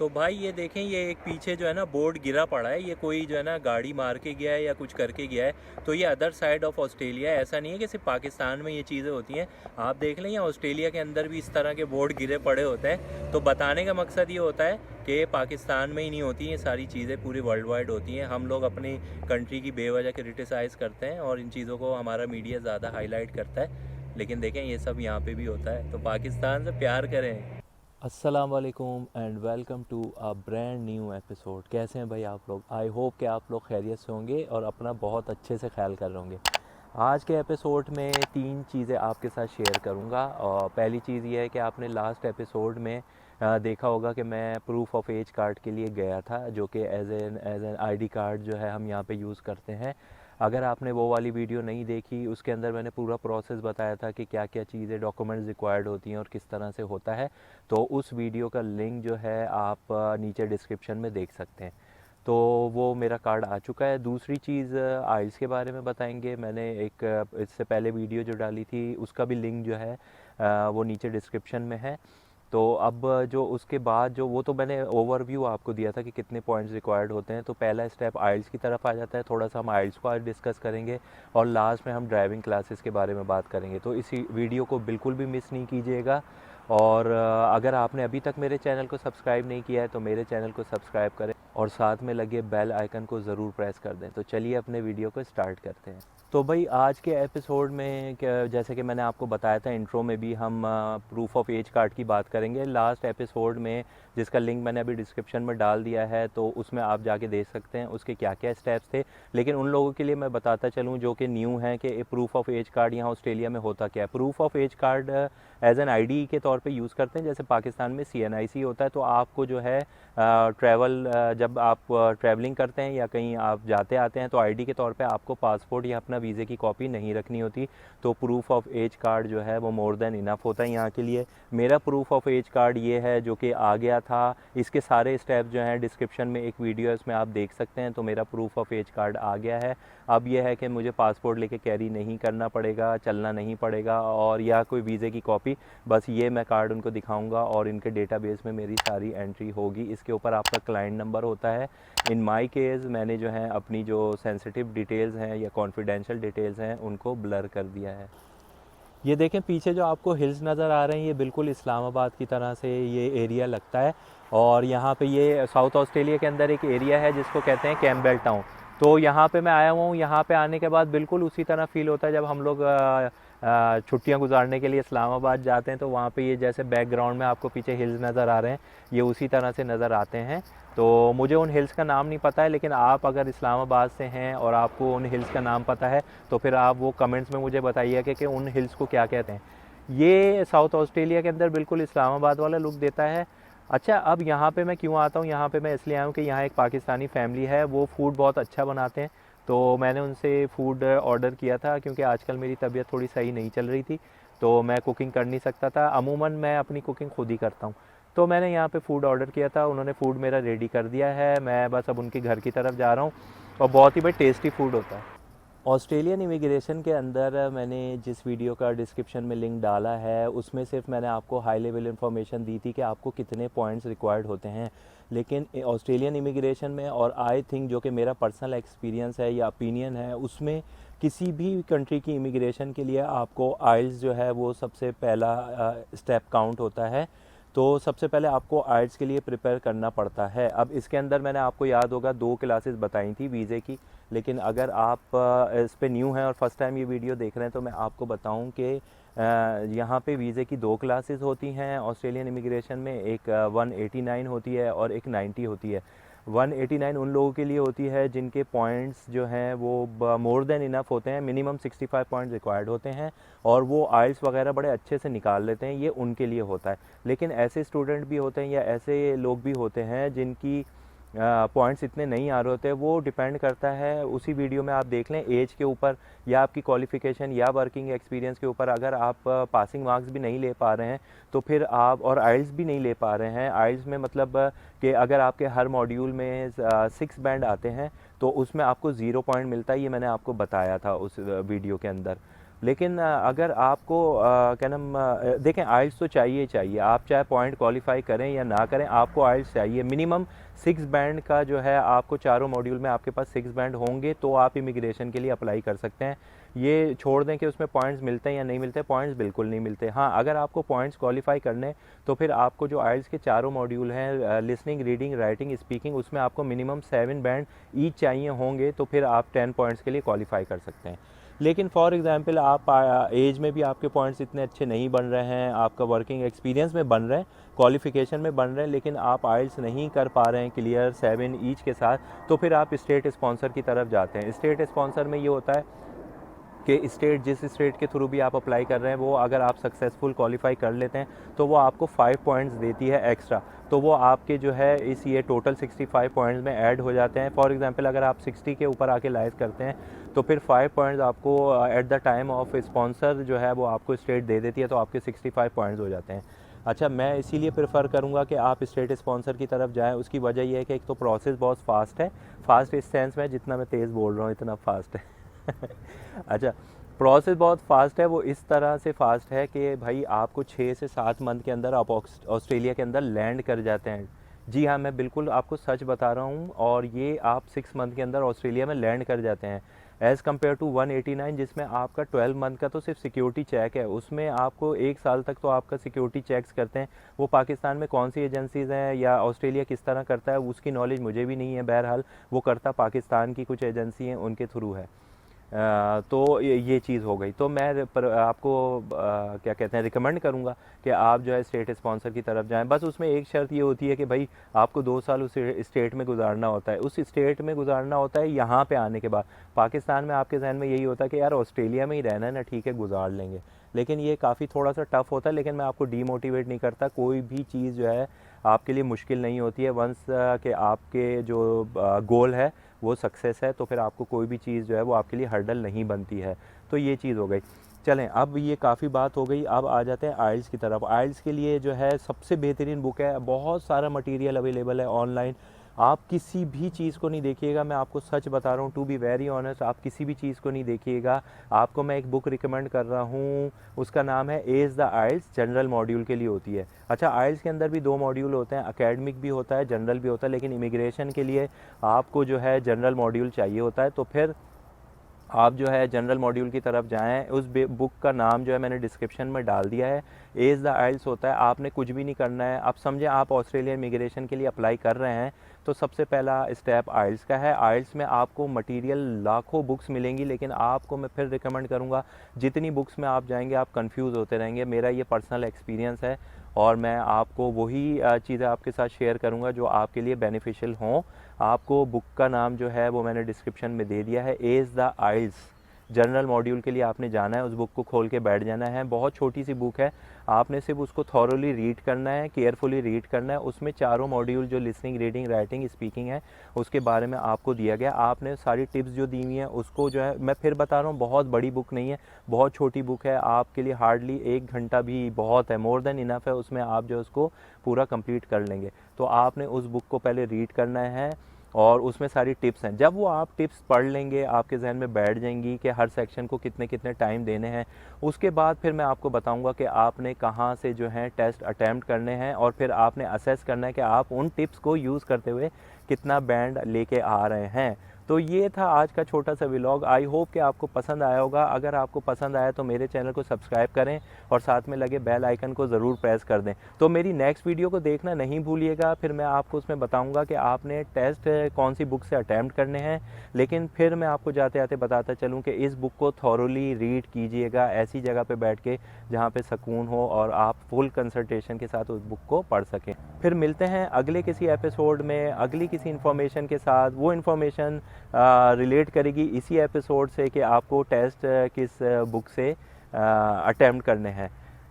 तो भाई ये देखें, ये एक पीछे जो है ना बोर्ड गिरा पड़ा है, ये कोई जो है ना गाड़ी मार के गया है या कुछ करके गया है। तो ये अदर साइड ऑफ ऑस्ट्रेलिया है, ऐसा नहीं है कि सिर्फ पाकिस्तान में ये चीज़ें होती हैं। आप देख लें या ऑस्ट्रेलिया के अंदर भी इस तरह के बोर्ड गिरे पड़े होते हैं। तो बताने का मकसद ये होता है कि पाकिस्तान में ही नहीं होती ये सारी चीज़ें, पूरी वर्ल्ड वाइड होती हैं। हम लोग अपनी कंट्री की बेवजह क्रिटिसाइज़ करते हैं और इन चीज़ों को हमारा मीडिया ज़्यादा हाईलाइट करता है, लेकिन देखें ये सब यहाँ पे भी होता है। तो पाकिस्तान से प्यार करें। अस्सलाम वालेकुम and welcome to a brand new episode. कैसे हैं भाई आप लोग? आई होप कि आप लोग खैरियत से होंगे और अपना बहुत अच्छे से ख्याल कर रहे होंगे। आज के एपिसोड में 3 चीज़ें आपके साथ शेयर करूंगा। और पहली चीज़ ये है कि आपने लास्ट एपिसोड में देखा होगा कि मैं प्रूफ ऑफ एज कार्ड के लिए गया था, जो कि एज एन आईडी कार्ड जो है हम यहाँ पे यूज़ करते हैं। अगर आपने वो वाली वीडियो नहीं देखी, उसके अंदर मैंने पूरा प्रोसेस बताया था कि क्या क्या चीज़ें डॉक्यूमेंट्स रिक्वायर्ड होती हैं और किस तरह से होता है। तो उस वीडियो का लिंक जो है आप नीचे डिस्क्रिप्शन में देख सकते हैं। तो वो मेरा कार्ड आ चुका है। दूसरी चीज़ आइल्स के बारे में बताएंगे। मैंने एक इससे पहले वीडियो जो डाली थी उसका भी लिंक जो है वो नीचे डिस्क्रिप्शन में है। तो अब जो उसके बाद जो वो तो मैंने ओवरव्यू आपको दिया था कि कितने पॉइंट्स रिक्वायर्ड होते हैं। तो पहला स्टेप आइल्स की तरफ आ जाता है। थोड़ा सा हम आइल्स को आज डिस्कस करेंगे और लास्ट में हम ड्राइविंग क्लासेस के बारे में बात करेंगे। तो इसी वीडियो को बिल्कुल भी मिस नहीं कीजिएगा। और अगर आपने अभी तक मेरे चैनल को सब्सक्राइब नहीं किया है तो मेरे चैनल को सब्सक्राइब करें और साथ में लगे बेल आइकन को ज़रूर प्रेस कर दें। तो चलिए अपने वीडियो को स्टार्ट करते हैं। तो भाई आज के एपिसोड में जैसे कि मैंने आपको बताया था इंट्रो में भी, हम प्रूफ ऑफ एज कार्ड की बात करेंगे। लास्ट एपिसोड में जिसका लिंक मैंने अभी डिस्क्रिप्शन में डाल दिया है, तो उसमें आप जाके देख सकते हैं उसके क्या क्या स्टेप्स थे। लेकिन उन लोगों के लिए मैं बताता चलूँ जो कि न्यू हैं कि प्रूफ ऑफ एज कार्ड यहाँ ऑस्ट्रेलिया में होता क्या है। Proof of age card as an ID के तौर पे यूज़ करते हैं। जैसे पाकिस्तान में CNIC होता है, तो आपको जो है जब आप ट्रैवलिंग करते हैं या कहीं आप जाते आते हैं तो आईडी के तौर पे आपको पासपोर्ट या अपना वीज़े की कॉपी नहीं रखनी होती। तो प्रूफ ऑफ एज कार्ड जो है वो मोर देन इनफ होता है यहाँ के लिए। मेरा प्रूफ ऑफ एज कार्ड ये है जो कि आ गया था। इसके सारे स्टेप जो हैं डिस्क्रिप्शन में एक वीडियो है, उसमें आप देख सकते हैं। तो मेरा प्रूफ ऑफ एज कार्ड आ गया है। अब यह है कि मुझे पासपोर्ट लेके कैरी नहीं करना पड़ेगा, चलना नहीं पड़ेगा, और या कोई वीज़े की कॉपी। बस ये मैं कार्ड उनको दिखाऊंगा और इनके डेटाबेस में मेरी सारी एंट्री होगी। इसके ऊपर आपका क्लाइंट नंबर होता है। इन माय केस मैंने जो है अपनी जो सेंसिटिव डिटेल्स हैं या कॉन्फिडेंशियल डिटेल्स हैं उनको ब्लर कर दिया है। ये देखें पीछे जो आपको हिल्स नज़र आ रहे हैं, ये बिल्कुल इस्लामाबाद की तरह से ये एरिया लगता है। और यहाँ पे ये साउथ ऑस्ट्रेलिया के अंदर एक एरिया है जिसको कहते हैं कैम्पबेल टाउन। तो यहाँ पे मैं आया हुआ हूँ। यहाँ पे आने के बाद बिल्कुल उसी तरह फील होता है जब हम लोग छुट्टियाँ गुजारने के लिए इस्लामाबाद जाते हैं। तो वहाँ पे ये जैसे बैकग्राउंड में आपको पीछे हिल्स नज़र आ रहे हैं, ये उसी तरह से नज़र आते हैं। तो मुझे उन हिल्स का नाम नहीं पता है, लेकिन आप अगर इस्लामाबाद से हैं और आपको उन हिल्स का नाम पता है तो फिर आप वो कमेंट्स में मुझे बताइए कि उन हिल्स को क्या कहते हैं। ये साउथ ऑस्ट्रेलिया के अंदर बिल्कुल इस्लामाबाद वाला लुक देता है। अच्छा, अब यहाँ पे मैं क्यों आता हूँ? यहाँ पे मैं इसलिए आया हूँ कि यहाँ एक पाकिस्तानी फैमिली है, वो फ़ूड बहुत अच्छा बनाते हैं। तो मैंने उनसे फ़ूड ऑर्डर किया था क्योंकि आजकल मेरी तबीयत थोड़ी सही नहीं चल रही थी, तो मैं कुकिंग कर नहीं सकता था। अमूमन मैं अपनी कुकिंग खुद ही करता हूँ। तो मैंने यहाँ पे फ़ूड ऑर्डर किया था, उन्होंने फ़ूड मेरा रेडी कर दिया है। मैं बस अब उनके घर की तरफ जा रहा हूँ और बहुत ही भाई टेस्टी फ़ूड होता है। ऑस्ट्रेलियन इमिग्रेशन के अंदर मैंने जिस वीडियो का डिस्क्रिप्शन में लिंक डाला है उसमें सिर्फ मैंने आपको हाई लेवल इन्फॉर्मेशन दी थी कि आपको कितने पॉइंट्स रिक्वायर्ड होते हैं। लेकिन ऑस्ट्रेलियन इमिग्रेशन में, और आई थिंक जो कि मेरा पर्सनल एक्सपीरियंस है या ओपिनियन है, उसमें किसी भी कंट्री की इमिग्रेशन के लिए आपको आइल्स जो है वो सबसे पहला स्टेप काउंट होता है। तो सबसे पहले आपको आइल्स के लिए प्रिपेयर करना पड़ता है। अब इसके अंदर मैंने आपको याद होगा 2 क्लासेस बताई थी वीज़े की। लेकिन अगर आप इस पे न्यू हैं और फर्स्ट टाइम ये वीडियो देख रहे हैं तो मैं आपको बताऊं कि यहाँ पे वीज़े की 2 क्लासेस होती हैं ऑस्ट्रेलियन इमिग्रेशन में। एक 189 होती है और एक 90 होती है। 189 उन लोगों के लिए होती है जिनके पॉइंट्स जो हैं वो मोर देन इनफ होते हैं, मिनिमम 65 पॉइंट्स रिक्वायर्ड होते हैं और वो आइल्स वगैरह बड़े अच्छे से निकाल लेते हैं, ये उनके लिए होता है। लेकिन ऐसे स्टूडेंट भी होते हैं या ऐसे लोग भी होते हैं जिनकी पॉइंट्स इतने नहीं आ रहे होते। वो डिपेंड करता है, उसी वीडियो में आप देख लें, एज के ऊपर या आपकी क्वालिफ़िकेशन या वर्किंग एक्सपीरियंस के ऊपर। अगर आप पासिंग मार्क्स भी नहीं ले पा रहे हैं तो फिर आप, और आइल्स भी नहीं ले पा रहे हैं, आइल्स में मतलब कि अगर आपके हर मॉड्यूल में 6 बैंड आते हैं तो उसमें आपको 0 पॉइंट मिलता है। ये मैंने आपको बताया था उस वीडियो के अंदर। लेकिन अगर आपको क्या नाम देखें, आइल्स तो चाहिए ही चाहिए, आप चाहे पॉइंट क्वालिफाई करें या ना करें, आपको आइल्स चाहिए। मिनिमम 6 बैंड का जो है आपको चारों मॉड्यूल में आपके पास 6 बैंड होंगे तो आप इमिग्रेशन के लिए अप्लाई कर सकते हैं। ये छोड़ दें कि उसमें पॉइंट्स मिलते हैं या नहीं मिलते, पॉइंट्स बिल्कुल नहीं मिलते। हाँ, अगर आपको पॉइंट्स क्वालिफाई करने तो फिर आपको जो आइल्स के चारों मॉड्यूल हैं, लिसनिंग, रीडिंग, राइटिंग, स्पीकिंग, उसमें आपको मिनिमम 7 बैंड ईच चाहिए होंगे तो फिर आप 10 पॉइंट्स के लिए क्वालिफाई कर सकते हैं। लेकिन फॉर एग्जांपल आप एज में भी आपके पॉइंट्स इतने अच्छे नहीं बन रहे हैं, आपका वर्किंग एक्सपीरियंस में बन रहे हैं, क्वालिफिकेशन में बन रहे हैं, लेकिन आप आइल्स नहीं कर पा रहे हैं क्लियर 7 ईच के साथ, तो फिर आप स्टेट स्पॉन्सर की तरफ जाते हैं। स्टेट स्पॉन्सर में ये होता है कि स्टेट, जिस स्टेट के थ्रू भी आप अप्लाई कर रहे हैं, वो अगर आप सक्सेसफुल क्वालिफाई कर लेते हैं तो वो आपको 5 पॉइंट्स देती है एक्स्ट्रा, तो वो आपके जो है इस ये टोटल 65 पॉइंट्स में ऐड हो जाते हैं। फॉर एग्जांपल अगर आप 60 के ऊपर आके लाइज करते हैं तो फिर 5 पॉइंट्स आपको at the time of sponsor जो है वो आपको स्टेट दे देती है, तो आपके 65 पॉइंट्स हो जाते हैं। अच्छा, मैं इसीलिए प्रेफर करूँगा कि आप स्टेट स्पॉन्सर की तरफ जाएँ। उसकी वजह यह है कि एक तो प्रोसेस बहुत फास्ट है, फास्ट इस सेंस में जितना मैं तेज़ बोल रहा हूँ इतना फास्ट है अच्छा, प्रोसेस बहुत फास्ट है, वो इस तरह से फास्ट है कि भाई आपको 6 से 7 मंथ के अंदर आप ऑस्ट्रेलिया के अंदर लैंड कर जाते हैं। जी हाँ, मैं बिल्कुल आपको सच बता रहा हूँ, और ये आप 6 मंथ के अंदर ऑस्ट्रेलिया में लैंड कर जाते हैं एज़ कम्पेयर टू 189, जिसमें आपका 12 मंथ का तो सिर्फ सिक्योरिटी चेक है, उसमें आपको 1 साल तक तो आपका सिक्योरिटी चेक्स करते हैं। वो पाकिस्तान में कौन सी एजेंसीज़ हैं या ऑस्ट्रेलिया किस तरह करता है उसकी नॉलेज मुझे भी नहीं है, बहरहाल वो करता पाकिस्तान की कुछ एजेंसी हैं उनके थ्रू है। तो ये चीज़ हो गई। तो मैं आपको क्या कहते हैं रिकमेंड करूँगा कि आप जो है स्टेट स्पॉन्सर की तरफ जाएं। बस उसमें एक शर्त ये होती है कि भाई आपको 2 साल उस स्टेट में गुजारना होता है, उस स्टेट में गुजारना होता है यहाँ पे आने के बाद। पाकिस्तान में आपके जहन में यही होता है कि यार ऑस्ट्रेलिया में ही रहना है ना, ठीक है गुजार लेंगे, लेकिन ये काफ़ी थोड़ा सा टफ होता है। लेकिन मैं आपको डीमोटिवेट नहीं करता, कोई भी चीज़ जो है आपके लिए मुश्किल नहीं होती है। वंस कि आपके जो गोल है वो सक्सेस है तो फिर आपको कोई भी चीज़ जो है वो आपके लिए हर्डल नहीं बनती है। तो ये चीज़ हो गई। चलें, अब ये काफ़ी बात हो गई, अब आ जाते हैं आइल्स की तरफ। आइल्स के लिए जो है सबसे बेहतरीन बुक है, बहुत सारा मटेरियल अवेलेबल है ऑनलाइन। आप किसी भी चीज़ को नहीं देखिएगा, मैं आपको सच बता रहा हूँ, टू बी वेरी ऑनेस्ट, आप किसी भी चीज़ को नहीं देखिएगा। आपको मैं एक बुक रिकमेंड कर रहा हूँ, उसका नाम है ace the IELTS, general module के लिए होती है। अच्छा, आइल्स के अंदर भी 2 मॉड्यूल होते हैं, एकेडमिक भी होता है, जनरल भी होता है, लेकिन इमिग्रेशन के लिए आपको जो है जनरल मॉड्यूल चाहिए होता है। तो फिर आप जो है जनरल मॉड्यूल की तरफ जाएं। उस बुक का नाम जो है मैंने डिस्क्रिप्शन में डाल दिया है, एज द आइल्स होता है। आपने कुछ भी नहीं करना है। आप समझें आप ऑस्ट्रेलियन इमिग्रेशन के लिए अप्लाई कर रहे हैं तो सबसे पहला स्टेप आइल्स का है। आइल्स में आपको मटेरियल लाखों बुक्स मिलेंगी, लेकिन आपको मैं फिर रिकमेंड करूँगा, जितनी बुक्स में आप जाएंगे आप कंफ्यूज होते रहेंगे। मेरा ये पर्सनल एक्सपीरियंस है और मैं आपको वही चीज़ें आपके साथ शेयर करूँगा जो आपके लिए बेनिफिशियल हों। आपको बुक का नाम जो है वो मैंने डिस्क्रिप्शन में दे दिया है, ace the IELTS. General module के लिए आपने जाना है, उस बुक को खोल के बैठ जाना है। बहुत छोटी सी बुक है, आपने सिर्फ उसको थॉरोली रीड करना है, केयरफुली रीड करना है। उसमें चारों मॉड्यूल जो लिसनिंग, रीडिंग, राइटिंग, स्पीकिंग है उसके बारे में आपको दिया गया। आपने सारी टिप्स जो दी हुई हैं उसको जो है, मैं फिर बता रहा हूँ, बहुत बड़ी बुक नहीं है, बहुत छोटी बुक है। आपके लिए हार्डली 1 घंटा भी बहुत है, मोर देन इनफ है, उसमें आप जो उसको पूरा कंप्लीट कर लेंगे। तो आपने उस बुक को पहले रीड करना है और उसमें सारी टिप्स हैं। जब वो आप टिप्स पढ़ लेंगे, आपके जहन में बैठ जाएंगी कि हर सेक्शन को कितने कितने टाइम देने हैं, उसके बाद फिर मैं आपको बताऊंगा कि आपने कहाँ से जो है टेस्ट अटैम्प्ट करने हैं और फिर आपने असेस करना है कि आप उन टिप्स को यूज़ करते हुए कितना बैंड लेके आ रहे हैं। तो ये था आज का छोटा सा व्लॉग। आई होप कि आपको पसंद आया होगा। अगर आपको पसंद आया तो मेरे चैनल को सब्सक्राइब करें और साथ में लगे बेल आइकन को ज़रूर प्रेस कर दें। तो मेरी नेक्स्ट वीडियो को देखना नहीं भूलिएगा, फिर मैं आपको उसमें बताऊंगा कि आपने टेस्ट कौन सी बुक से अटैम्प्ट करने हैं। लेकिन फिर मैं आपको जाते जाते बताता चलूँ कि इस बुक को थॉरोली रीड कीजिएगा, ऐसी जगह पर बैठ के जहाँ पर सुकून हो और आप फुल कंसंट्रेशन के साथ उस बुक को पढ़ सकें। फिर मिलते हैं अगले किसी एपिसोड में अगली किसी इन्फॉर्मेशन के साथ। वो इन्फॉर्मेशन रिलेट करेगी इसी एपिसोड से कि आपको टेस्ट किस बुक से अटेम्प्ट करने हैं।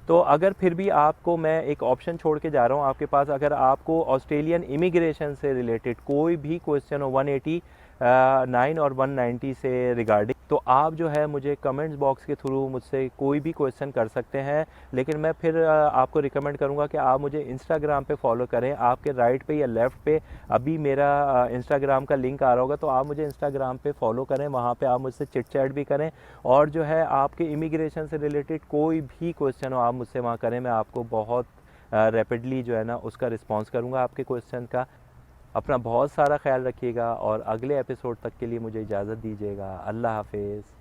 तो अगर फिर भी आपको मैं एक ऑप्शन छोड़ के जा रहा हूँ आपके पास, अगर आपको ऑस्ट्रेलियन इमिग्रेशन से रिलेटेड कोई भी क्वेश्चन हो 189 और 190 से रिगार्डिंग, तो आप जो है मुझे कमेंट्स बॉक्स के थ्रू मुझसे कोई भी क्वेश्चन कर सकते हैं। लेकिन मैं फिर आपको रिकमेंड करूँगा कि आप मुझे इंस्टाग्राम पे फॉलो करें। आपके राइट पे या लेफ़्ट पे अभी मेरा इंस्टाग्राम का लिंक आ रहा होगा, तो आप मुझे इंस्टाग्राम पे फॉलो करें, वहाँ पे आप मुझसे चिट चैट भी करें। और जो है आपके इमिग्रेशन से रिलेटेड कोई भी क्वेश्चन हो आप मुझसे वहाँ करें, मैं आपको बहुत रैपिडली जो है ना उसका रिस्पॉन्स करूँगा आपके क्वेश्चन का। अपना बहुत सारा ख्याल रखिएगा और अगले एपिसोड तक के लिए मुझे इजाज़त दीजिएगा। अल्लाह हाफिज़।